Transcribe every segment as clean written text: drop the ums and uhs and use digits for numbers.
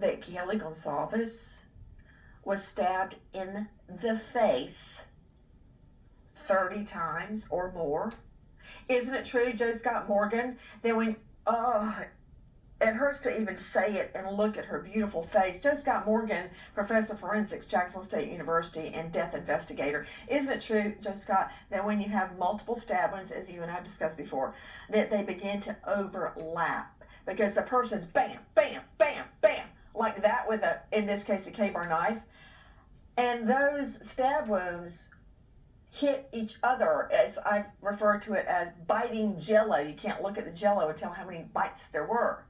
that Kaylee Gonsalves was stabbed in the face 30 times or more? Isn't it true, Joe Scott Morgan, that when, it hurts to even say it and look at her beautiful face. Joe Scott Morgan, professor of forensics, Jacksonville State University, and death investigator. Isn't it true, Joe Scott, that when you have multiple stab wounds, as you and I have discussed before, that they begin to overlap? Because the person's bam, bam, bam, bam, like that with in this case, a K-bar knife. And those stab wounds hit each other. As I've referred to it as biting jello. You can't look at the jello and tell how many bites there were.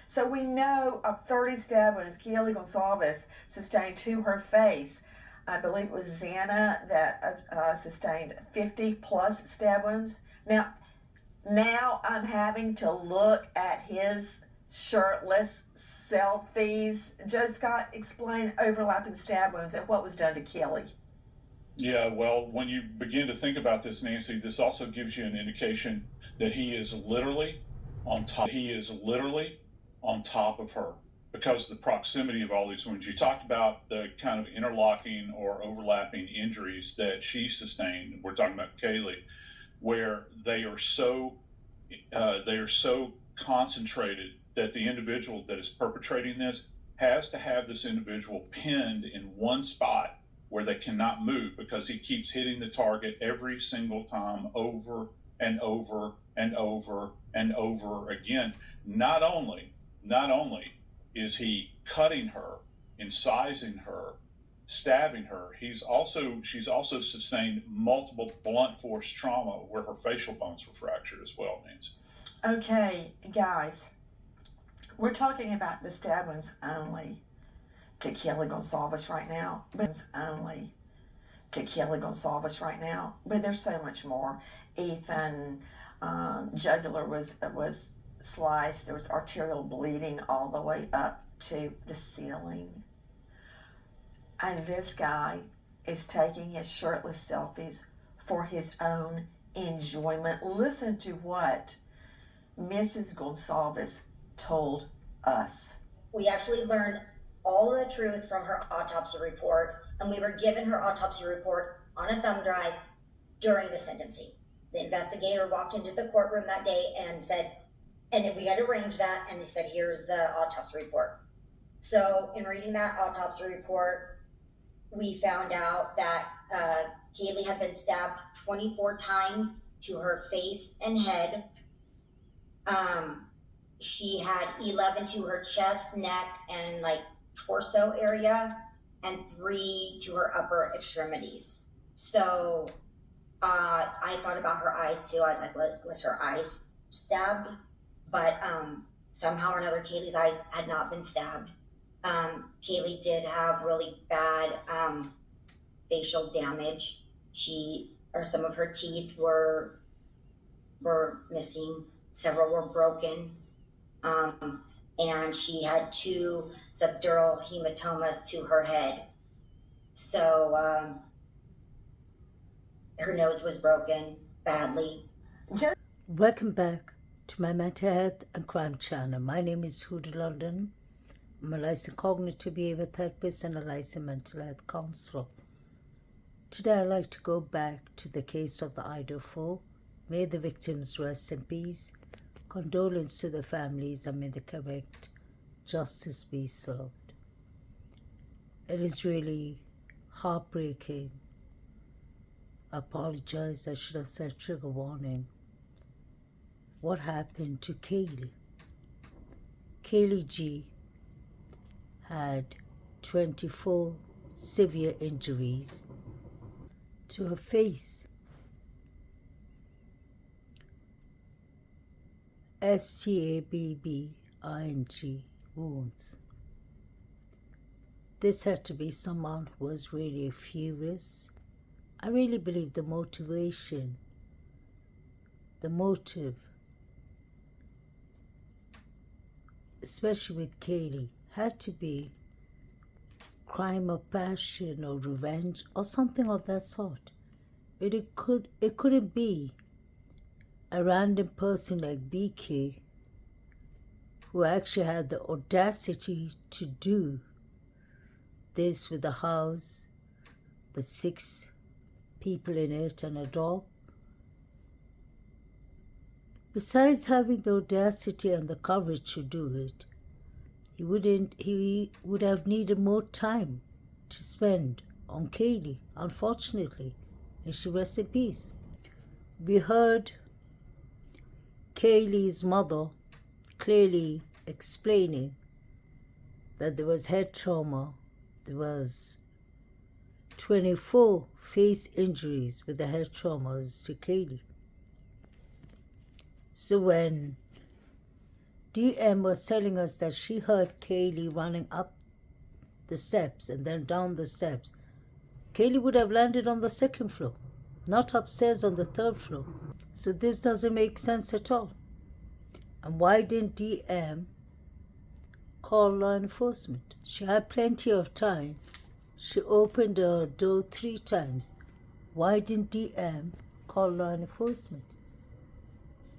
So we know of 30 stab wounds Kaylee Gonsalves sustained to her face. I believe it was Xana that sustained 50 plus stab wounds. Now I'm having to look at his shirtless selfies. Joe Scott, explain overlapping stab wounds and what was done to Kaylee. Yeah, well, when you begin to think about this, Nancy, this also gives you an indication that he is literally on top. He is literally on top of her because of the proximity of all these wounds. You talked about the kind of interlocking or overlapping injuries that she sustained. We're talking about Kaylee, where they are so concentrated that the individual that is perpetrating this has to have this individual pinned in one spot where they cannot move because he keeps hitting the target every single time over and over and over and over again. Not only is he cutting her, incising her, stabbing her, she's also sustained multiple blunt force trauma where her facial bones were fractured as well, Nancy. Okay, guys, we're talking about the stab wounds only to Kaylee Gonsalves right now, but only to Kaylee Gonsalves right now. But there's so much more. Ethan, jugular was sliced. There was arterial bleeding all the way up to the ceiling. And this guy is taking his shirtless selfies for his own enjoyment. Listen to what Mrs. Gonsalves told us. We actually learned all the truth from her autopsy report, and we were given her autopsy report on a thumb drive during the sentencing. The investigator walked into the courtroom that day and said, and we had arranged that, and he said, here's the autopsy report. So in reading that autopsy report, we found out that Kaylee had been stabbed 24 times to her face and head. She had 11 to her chest, neck, and like torso area, and 3 to her upper extremities. So I thought about her eyes too. I was like, was her eyes stabbed? But somehow or another, Kaylee's eyes had not been stabbed. Kaylee did have really bad facial damage. Some of her teeth were missing. Several were broken. And she had 2 subdural hematomas to her head. So her nose was broken badly. Welcome back to my mental health and crime channel. My name is Huda London. I'm a licensed cognitive behavior therapist and a licensed mental health counselor. Today I'd like to go back to the case of the Idaho. May the victims rest in peace. Condolence to the families, and may the correct justice be served. It is really heartbreaking. I apologize, I should have said trigger warning. What happened to Kaylee? Kaylee G had 24 severe injuries to her face. STABBING wounds. This had to be someone who was really furious. I really believe the motive, especially with Kaylee, had to be crime of passion or revenge or something of that sort. But it couldn't be a random person like BK who actually had the audacity to do this with a house with 6 people in it and a dog. Besides having the audacity and the courage to do it, he would have needed more time to spend on Kaylee, unfortunately, and she rests in peace. We heard Kaylee's mother clearly explaining that there was head trauma, there was 24 face injuries with the head traumas to Kaylee. So when DM was telling us that she heard Kaylee running up the steps and then down the steps, Kaylee would have landed on the 2nd floor, not upstairs on the 3rd floor. So this doesn't make sense at all. And why didn't DM call law enforcement? She had plenty of time. She opened her door 3 times. Why didn't DM call law enforcement?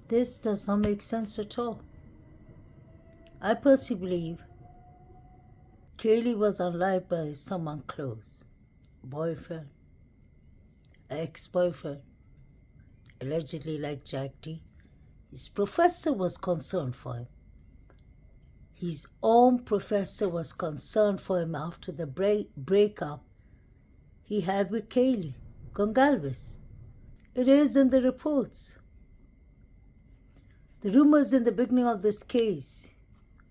This does not make sense at all. I personally believe Kaylee was unalived by someone close. Boyfriend, ex-boyfriend, allegedly like Jack D. His professor was concerned for him. His own professor was concerned for him after the breakup he had with Kaylee Gongalves. It is in the reports. The rumors in the beginning of this case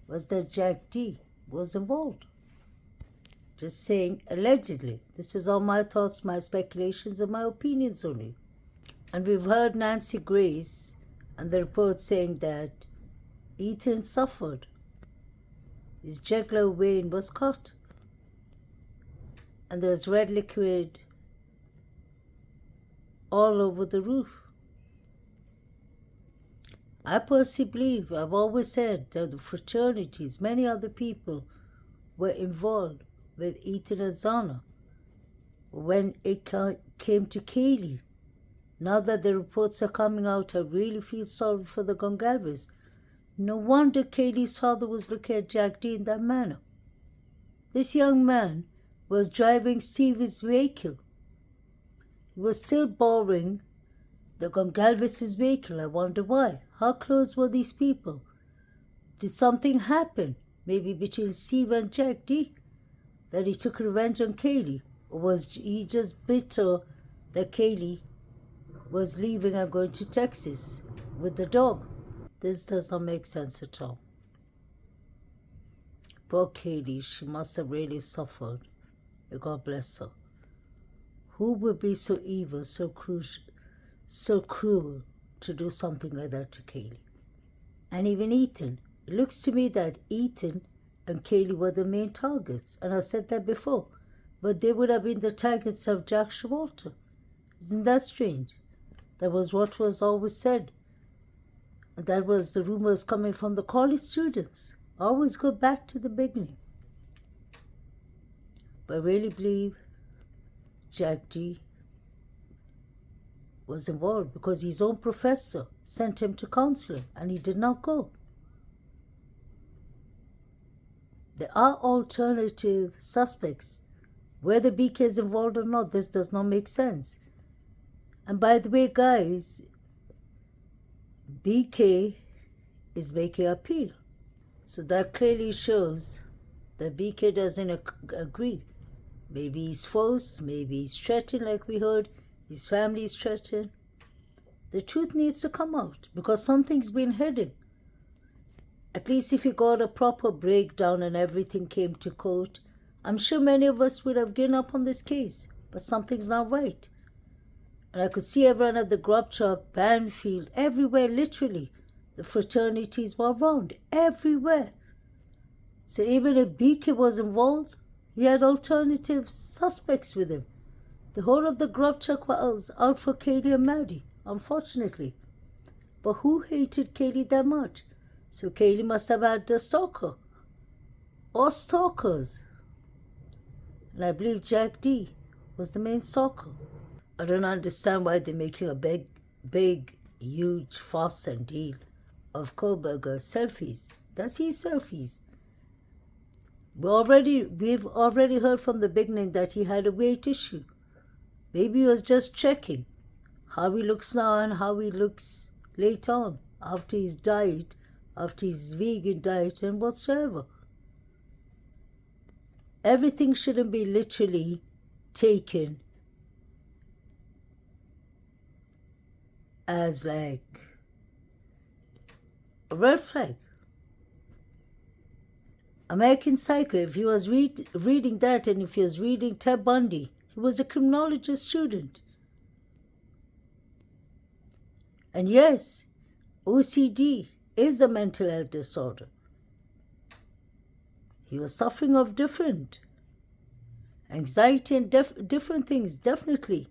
was that Jack D was involved. Just saying, allegedly. This is all my thoughts, my speculations, and my opinions only. And we've heard Nancy Grace and the report saying that Ethan suffered. His jugular vein was cut. And there was red liquid all over the roof. I personally believe, I've always said that the fraternities, many other people were involved with Ethan and Zana when it came to Kaylee. Now that the reports are coming out, I really feel sorry for the Gongalves. No wonder Kaylee's father was looking at Jack D in that manner. This young man was driving Stevie's vehicle. He was still borrowing the Gongalves' vehicle. I wonder why. How close were these people? Did something happen, maybe between Steve and Jack D, that he took revenge on Kaylee? Or was he just bitter that Kaylee was leaving and going to Texas with the dog? This does not make sense at all. Poor Kaylee, she must have really suffered. May God bless her. Who would be so evil, so cruel to do something like that to Kaylee? And even Ethan. It looks to me that Ethan and Kaylee were the main targets, and I've said that before, but they would have been the targets of Jack Showalter. Isn't that strange? That was what was always said. And that was the rumors coming from the college students. Always go back to the beginning. But I really believe Jack D was involved because his own professor sent him to counseling and he did not go. There are alternative suspects. Whether BK is involved or not, this does not make sense. And by the way, guys, BK is making an appeal. So that clearly shows that BK doesn't agree. Maybe he's forced, maybe he's threatened like we heard, his family is threatened. The truth needs to come out because something's been hidden. At least if he got a proper breakdown and everything came to court, I'm sure many of us would have given up on this case. But something's not right. And I could see everyone at the grub truck, Banfield, everywhere, literally. The fraternities were around, everywhere. So even if BK was involved, he had alternative suspects with him. The whole of the grub truck was out for Kaylee and Maddie, unfortunately. But who hated Kaylee that much? So Kaylee must have had a stalker. Or stalkers. And I believe Jack D was the main stalker. I don't understand why they're making a big, huge fuss and deal of Kohlberger selfies. That's his selfies. We've already heard from the beginning that he had a weight issue. Maybe he was just checking how he looks now and how he looks later on, after his diet, after his vegan diet and whatsoever. Everything shouldn't be literally taken as like a red flag. American Psycho, if he was reading that and if he was reading Ted Bundy, he was a criminology student. And yes, OCD is a mental health disorder. He was suffering of different anxiety and different things, definitely.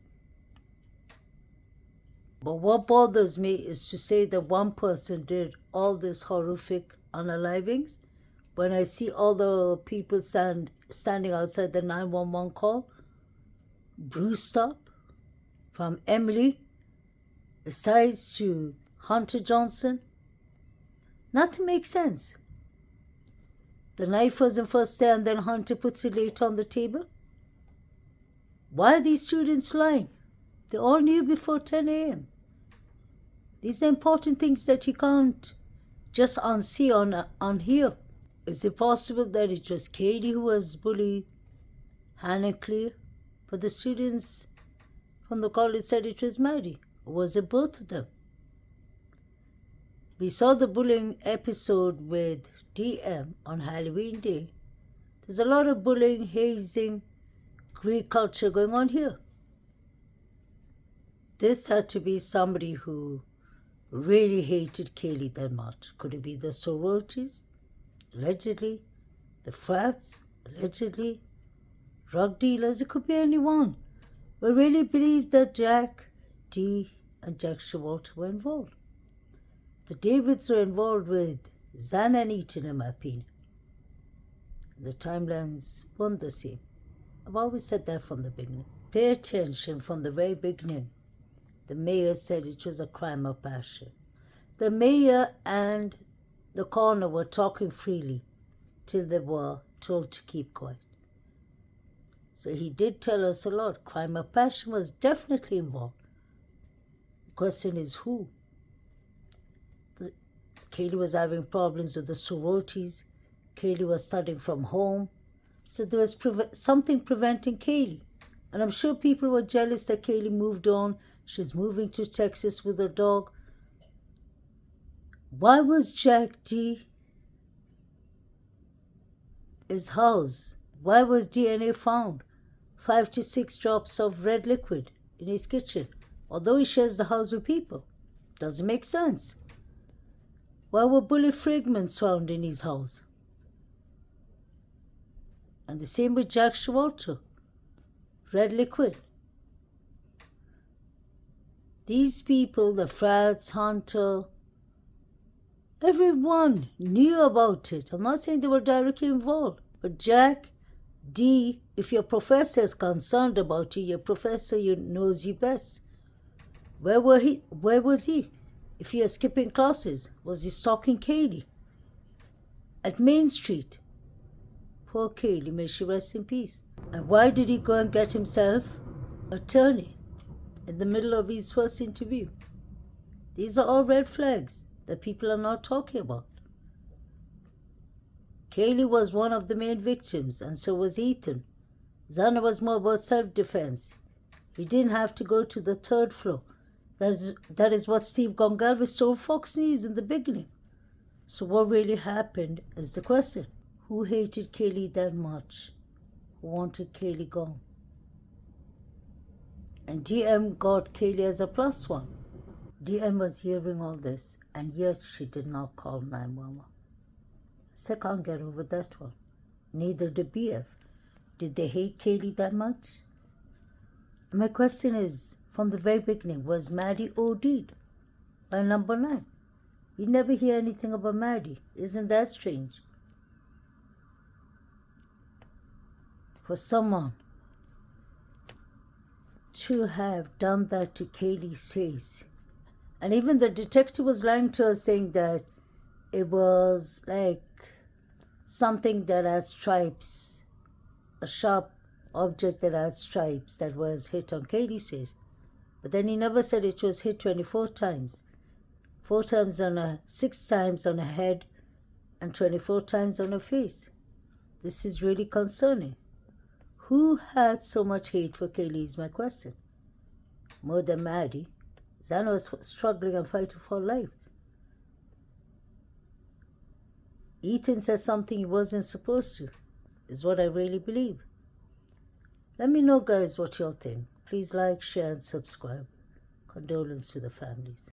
But what bothers me is to say that one person did all this horrific unalivings. When I see all the people standing outside the 911 call, bruised up, from Emily, besides to Hunter Johnson, nothing makes sense. The knife wasn't first there and then Hunter puts it later on the table. Why are these students lying? They all knew before 10 a.m. These are important things that you can't just unsee on here. Is it possible that it was Kaylee who was bullied, Hannah clear? But the students from the college said it was Maddie. Or was it both of them? We saw the bullying episode with DM on Halloween Day. There's a lot of bullying, hazing, Greek culture going on here. This had to be somebody who really hated Kaylee that much. Could it be the sororities? Allegedly. The frats? Allegedly. Drug dealers? It could be anyone. We really believe that Jack, Dee, and Jack Showalter were involved. The Davids were involved with Zan and Eaton, in my opinion. The timelines weren't the same. I've always said that from the beginning. Pay attention from the very beginning. The mayor said it was a crime of passion. The mayor and the coroner were talking freely till they were told to keep quiet. So he did tell us a lot. Crime of passion was definitely involved. The question is who? Kaylee was having problems with the sororities. Kaylee was studying from home. So there was something preventing Kaylee. And I'm sure people were jealous that Kaylee moved on. She's moving to Texas with her dog. Why was Jack D his house? Why was DNA found? 5 to 6 drops of red liquid in his kitchen, although he shares the house with people. Doesn't make sense. Why were bullet fragments found in his house? And the same with Jack Showalter. Red liquid. These people, the frats, Hunter, everyone knew about it. I'm not saying they were directly involved. But Jack, D, if your professor is concerned about you, your professor knows you best. Where was he? If he was skipping classes, was he stalking Kaylee? At Main Street. Poor Kaylee, may she rest in peace. And why did he go and get himself an attorney in the middle of his first interview? These are all red flags that people are not talking about. Kaylee was one of the main victims, and so was Ethan. Zana was more about self-defense. He didn't have to go to the 3rd floor. That is what Steve Gongalves told Fox News in the beginning. So what really happened is the question. Who hated Kaylee that much? Who wanted Kaylee gone? And DM got Kaylee as a +1. DM was hearing all this, and yet she did not call 911. So I can't get over that one. Neither did BF. Did they hate Kaylee that much? My question is, from the very beginning, was Maddie OD'd by number 9? We never hear anything about Maddie. Isn't that strange? For someone to have done that to Kaylee's face. And even the detective was lying to us saying that it was like something that had stripes, a sharp object that had stripes that was hit on Kaylee's face. But then he never said it was hit 24 times. 4 times on her, 6 times on her head, and 24 times on her face. This is really concerning. Who had so much hate for Kaylee is my question. More than Maddie. Xana was struggling and fighting for life. Ethan said something he wasn't supposed to, is what I really believe. Let me know, guys, what y'all think. Please like, share, and subscribe. Condolence to the families.